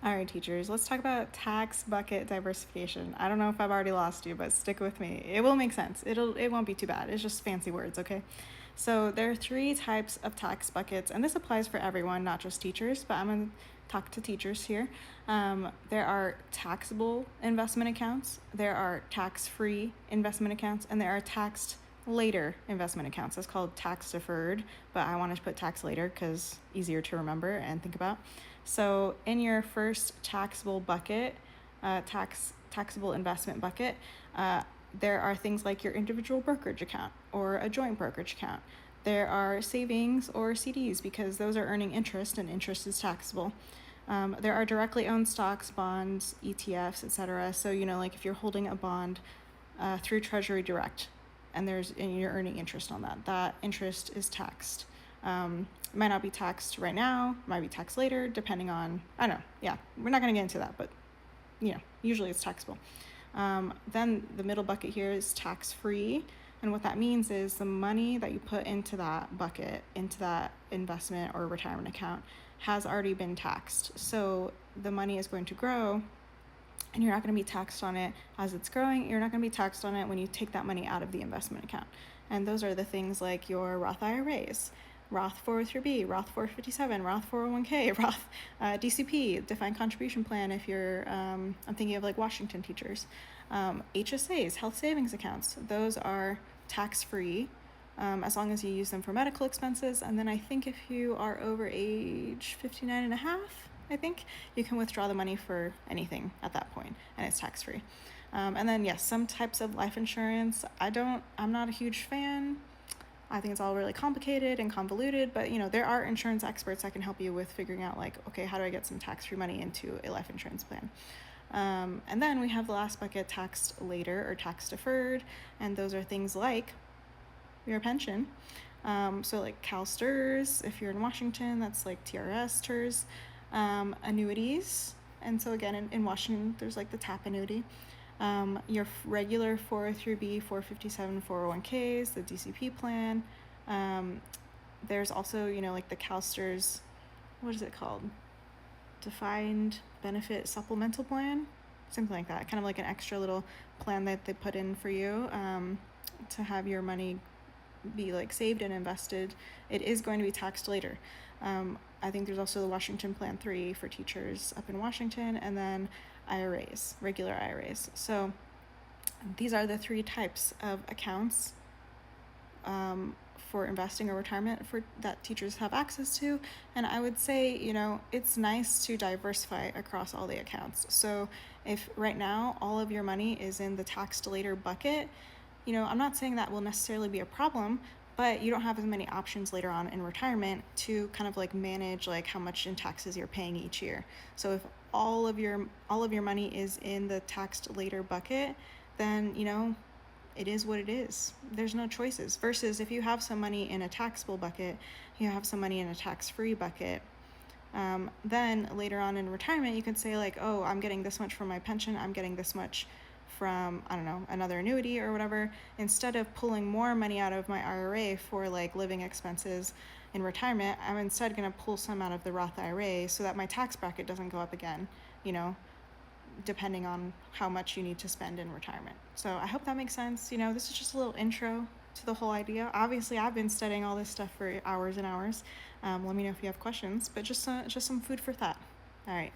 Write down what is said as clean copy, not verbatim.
All right, teachers, let's talk about tax bucket diversification. I don't know if I've already lost you, but stick with me. It will make sense. It won't be too bad. It's just fancy words, okay? So there are three types of tax buckets, and this applies for everyone, not just teachers, but I'm going to talk to teachers here. There are taxable investment accounts, there are tax-free investment accounts, and there are taxed later investment accounts. That's called tax deferred, but I want to put tax later because easier to remember and think about. So in your first taxable bucket, taxable investment bucket, there are things like your individual brokerage account or a joint brokerage account. There are savings or CDs because those are earning interest and interest is taxable. There are directly owned stocks, bonds, ETFs, etc. So, like if you're holding a bond through Treasury Direct and you're earning interest on that, that interest is taxed. It might not be taxed right now, might be taxed later, depending on, I don't know. Yeah, we're not going to get into that, but usually it's taxable. Then the middle bucket here is tax-free. And what that means is the money that you put into that bucket, into that investment or retirement account, has already been taxed. So the money is going to grow, and you're not going to be taxed on it as it's growing. You're not going to be taxed on it when you take that money out of the investment account. And those are the things like your Roth IRAs, Roth 403B, Roth 457, Roth 401k, Roth DCP, defined contribution plan if you're, I'm thinking of like Washington teachers. HSAs, health savings accounts, those are tax-free as long as you use them for medical expenses. And then I think if you are over age 59 and a half, I think you can withdraw the money for anything at that point, and it's tax-free. And then yes, some types of life insurance, I'm not a huge fan. I think it's all really complicated and convoluted, but there are insurance experts that can help you with figuring out like, okay, how do I get some tax-free money into a life insurance plan? And then we have the last bucket, taxed later or tax deferred, and those are things like your pension. So like CalSTRS, if you're in Washington, that's like TRS, TERS, annuities. And so again, in Washington, there's like the TAP annuity. Your regular 403B, 457, 401ks, the DCP plan. There's also, like the CalSTRS, what is it called? Defined benefit supplemental plan, something like that. Kind of like an extra little plan that they put in for you to have your money be like saved and invested. It is going to be taxed later. I think there's also the Washington Plan 3 for teachers up in Washington, and then IRAs, regular IRAs. So these are the three types of accounts for investing or retirement that teachers have access to. And I would say, it's nice to diversify across all the accounts. So if right now all of your money is in the taxed later bucket, I'm not saying that will necessarily be a problem, but you don't have as many options later on in retirement to kind of like manage like how much in taxes you're paying each year. So if all of your money is in the taxed later bucket, then it is what it is. There's no choices. Versus if you have some money in a taxable bucket, you have some money in a tax-free bucket, then later on in retirement you can say like, oh, I'm getting this much from my pension, I'm getting this much from, I don't know, another annuity or whatever. Instead of pulling more money out of my IRA for like living expenses in retirement, I'm instead going to pull some out of the Roth IRA so that my tax bracket doesn't go up again, depending on how much you need to spend in retirement. So I hope that makes sense. This is just a little intro to the whole idea. Obviously, I've been studying all this stuff for hours and hours. Let me know if you have questions, but just some food for thought. All right.